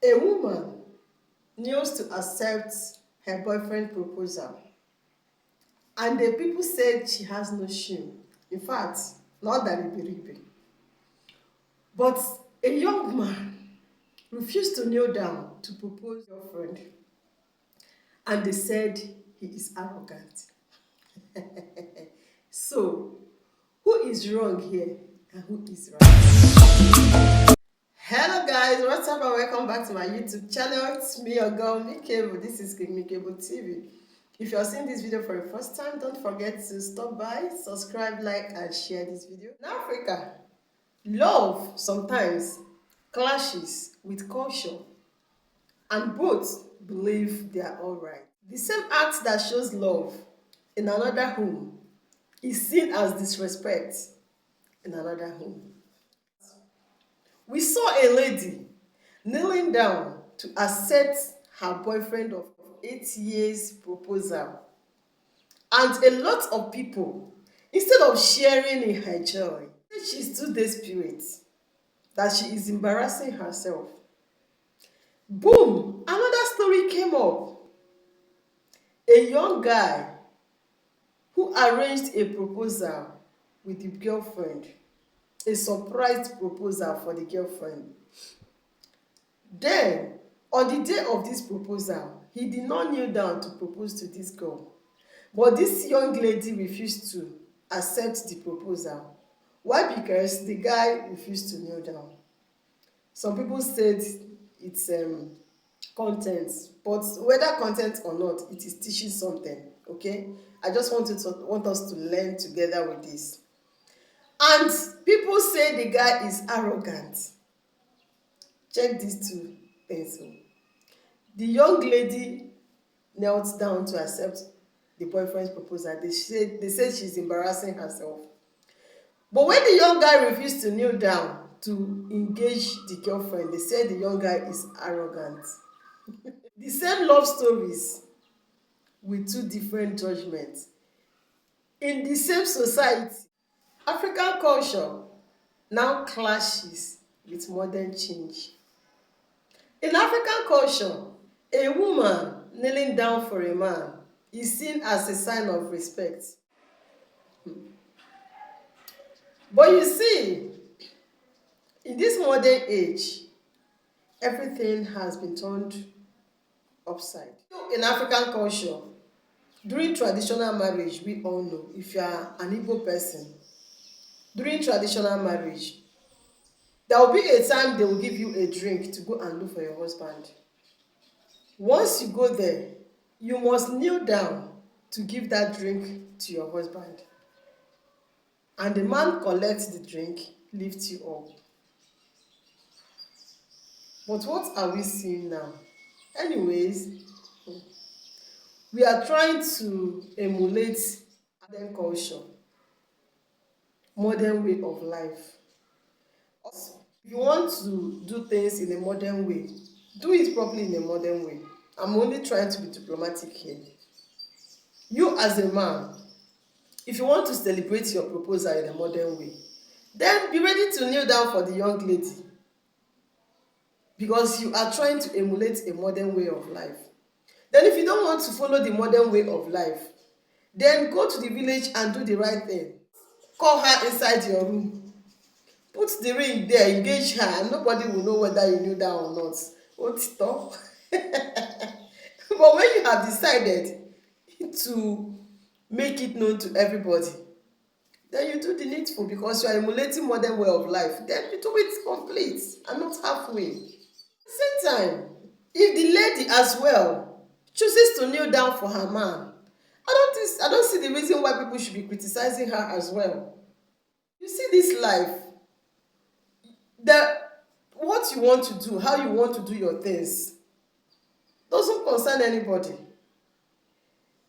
A woman kneels to accept her boyfriend's proposal, and the people said she has no shame. In fact, not that ribi. But a young man refused to kneel down to propose to your friend, and they said he is arrogant. So, who is wrong here and who is right? Hello guys, what's up and welcome back to my YouTube channel. It's me, your girl, Mikebo. This is Mikebo TV. If you're seeing this video for the first time, don't forget to stop by, subscribe, like, and share this video. In Africa, love sometimes clashes with culture, and both believe they are all right. The same act that shows love in another home is seen as disrespect in another home. We saw a lady kneeling down to accept her boyfriend of 8 years proposal, and a lot of people, instead of sharing in her joy, she's too desperate that she is embarrassing herself. Boom! Another story came up. A young guy who arranged a proposal with the girlfriend, a surprise proposal for the girlfriend. Then, on the day of this proposal, he did not kneel down to propose to this girl. But this young lady refused to accept the proposal. Why? Because the guy refused to kneel down. Some people said it's content, but whether content or not, it is teaching something. Okay, I just want us to learn together with this. And people say the guy is arrogant. Check these two things. The young lady knelt down to accept the boyfriend's proposal. They said she's embarrassing herself. But when the young guy refused to kneel down to engage the girlfriend, they said the young guy is arrogant. The same love stories with two different judgments in the same society. African culture now clashes with modern change. In African culture, a woman kneeling down for a man is seen as a sign of respect. But you see, in this modern age, everything has been turned upside. In African culture, during traditional marriage, we all know, if you are an Igbo person, during traditional marriage, there will be a time they will give you a drink to go and look for your husband. Once you go there, you must kneel down to give that drink to your husband. And the man collects the drink, lifts you up. But what are we seeing now? Anyways, we are trying to emulate modern culture, modern way of life. If you want to do things in a modern way, do it properly in a modern way. I'm only trying to be diplomatic here. You as a man, if you want to celebrate your proposal in a modern way, then be ready to kneel down for the young lady, because you are trying to emulate a modern way of life. Then if you don't want to follow the modern way of life, then go to the village and do the right thing. Call her inside your room, put the ring there, engage her, and nobody will know whether you kneel down or not. Otito. But when you have decided to make it known to everybody, then you do the needful, because you are emulating modern way of life. Then you do it complete and not halfway. At the same time, if the lady as well chooses to kneel down for her man, I don't see the reason why people should be criticizing her as well. You see, this life, that what you want to do, how you want to do your things, doesn't concern anybody.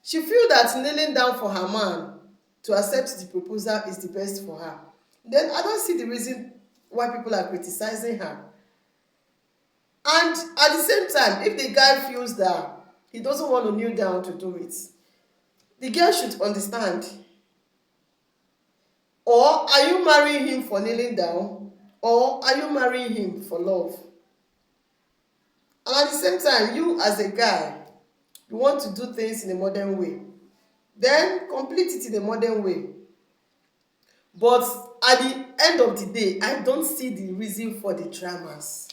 She feel that kneeling down for her man to accept the proposal is the best for her. Then I don't see the reason why people are criticizing her. And at the same time, if the guy feels that he doesn't want to kneel down to do it, the girl should understand. Or are you marrying him for kneeling down? Or are you marrying him for love? at the same time, you as a guy, you want to do things in a modern way, then complete it in a modern way. But at the end of the day, I don't see the reason for the dramas.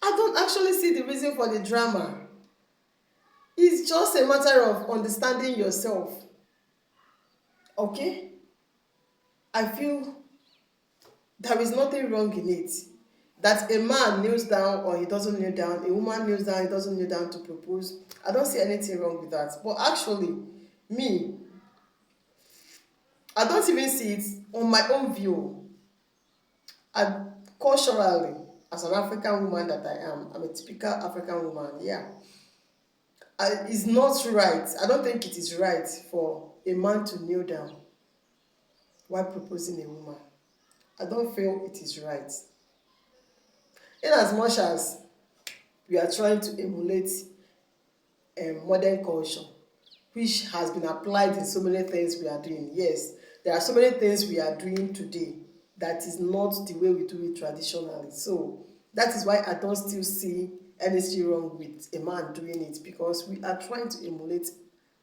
I don't actually see the reason for the drama. It's just a matter of understanding yourself. Okay? I feel there is nothing wrong in it. That a man kneels down or he doesn't kneel down, a woman kneels down, he doesn't kneel down to propose. I don't see anything wrong with that. But actually, me, I don't even see it on my own view. And culturally, as an African woman that I am, I'm a typical African woman, yeah. It's not right. I don't think it is right for a man to kneel down while proposing a woman. I don't feel it is right. In as much as we are trying to emulate modern culture, which has been applied in so many things we are doing. Yes, there are so many things we are doing today that is not the way we do it traditionally. So that is why I don't still see anything wrong with a man doing it, because we are trying to emulate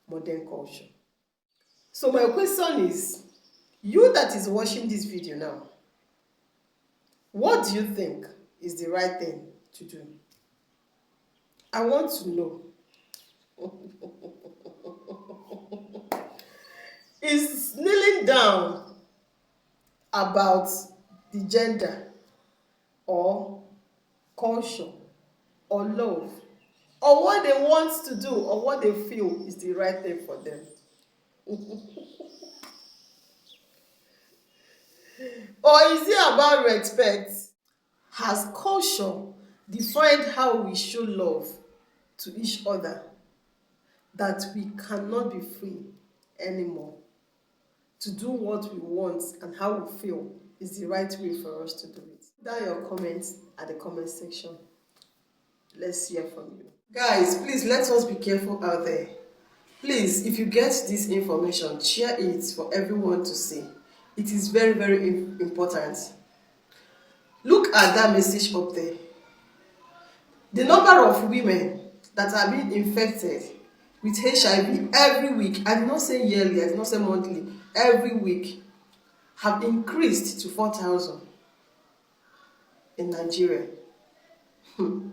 modern culture. So my question is, you that is watching this video now, what do you think is the right thing to do? I want to know. Is kneeling down about the gender or culture or love or what they want to do or what they feel is the right thing for them? Or is it about respect? Has culture defined how we show love to each other that we cannot be free anymore to do what we want and how we feel is the right way for us to do it? Put down your comments at the comment section. Let's hear from you. Guys, please let us be careful out there. Please, if you get this information, share it for everyone to see. It is very, very important. Look at that message up there. The number of women that are being infected with HIV every week, I did not say yearly, I did not say monthly, every week, have increased to 4,000 in Nigeria. And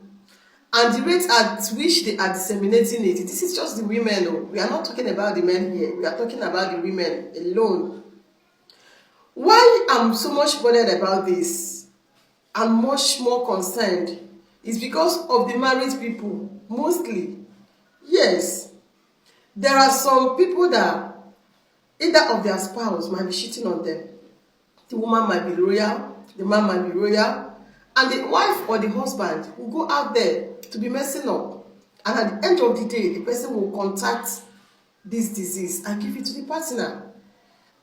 the rate at which they are disseminating it, this is just the women. Oh. We are not talking about the men here. We are talking about the women alone. Why I'm so much bothered about this, I'm much more concerned, is because of the married people, mostly. Yes, there are some people that either of their spouse might be cheating on them. The woman might be loyal, the man might be loyal, and the wife or the husband will go out there to be messing up. And at the end of the day, the person will contact this disease and give it to the partner.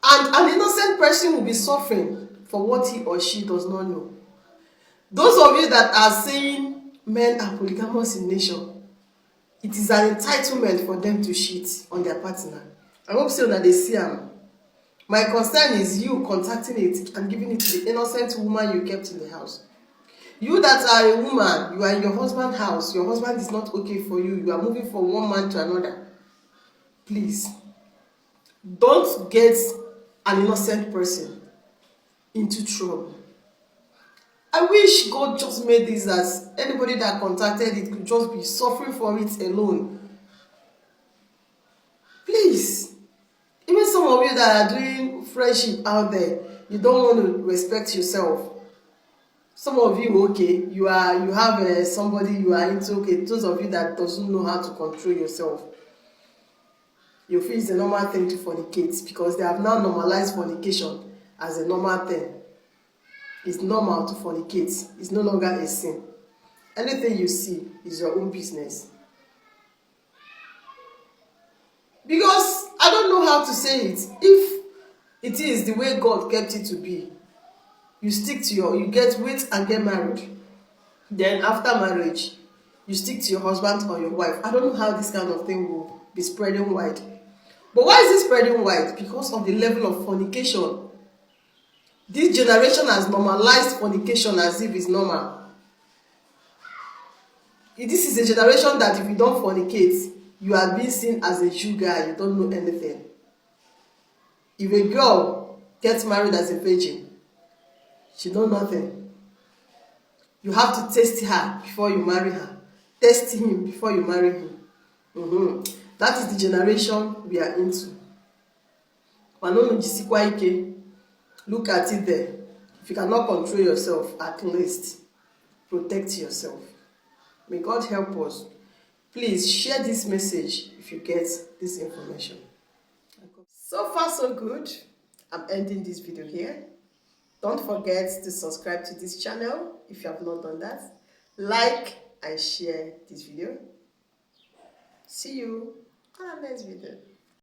And an innocent person will be suffering for what he or she does not know. Those of you that are saying men are polygamous in nature, it is an entitlement for them to cheat on their partner. I hope so that they see them. My concern is you contacting it and giving it to the innocent woman you kept in the house. You that are a woman, you are in your husband's house, your husband is not okay for you, you are moving from one man to another. Please, don't get an innocent person into trouble. I wish God just made this as anybody that contacted it could just be suffering for it alone. Please, even some of you that are doing friendship out there, you don't want to respect yourself. Some of you, okay, you have somebody you are into, okay, those of you that doesn't know how to control yourself, you feel it's a normal thing to fornicate because they have now normalized fornication as a normal thing. It's normal to fornicate. It's no longer a sin. Anything you see is your own business. Because I don't know how to say it. If it is the way God kept it to be, you stick to you wait and get married. Then after marriage, you stick to your husband or your wife. I don't know how this kind of thing will be spreading wide. But why is it spreading wide? Because of the level of fornication. This generation has normalized fornication as if it's normal. This is a generation that if you don't fornicate, you are being seen as a Jew guy, you don't know anything. If a girl gets married as a virgin, she know nothing. You have to test her before you marry her. Test him before you marry him. That is the generation we are into. Manonu jisikwa ike. Look at it there. If you cannot control yourself, at least protect yourself. May God help us. Please share this message if you get this information. So far so good. I'm ending this video here. Don't forget to subscribe to this channel if you have not done that. Like and share this video. See you on our next video.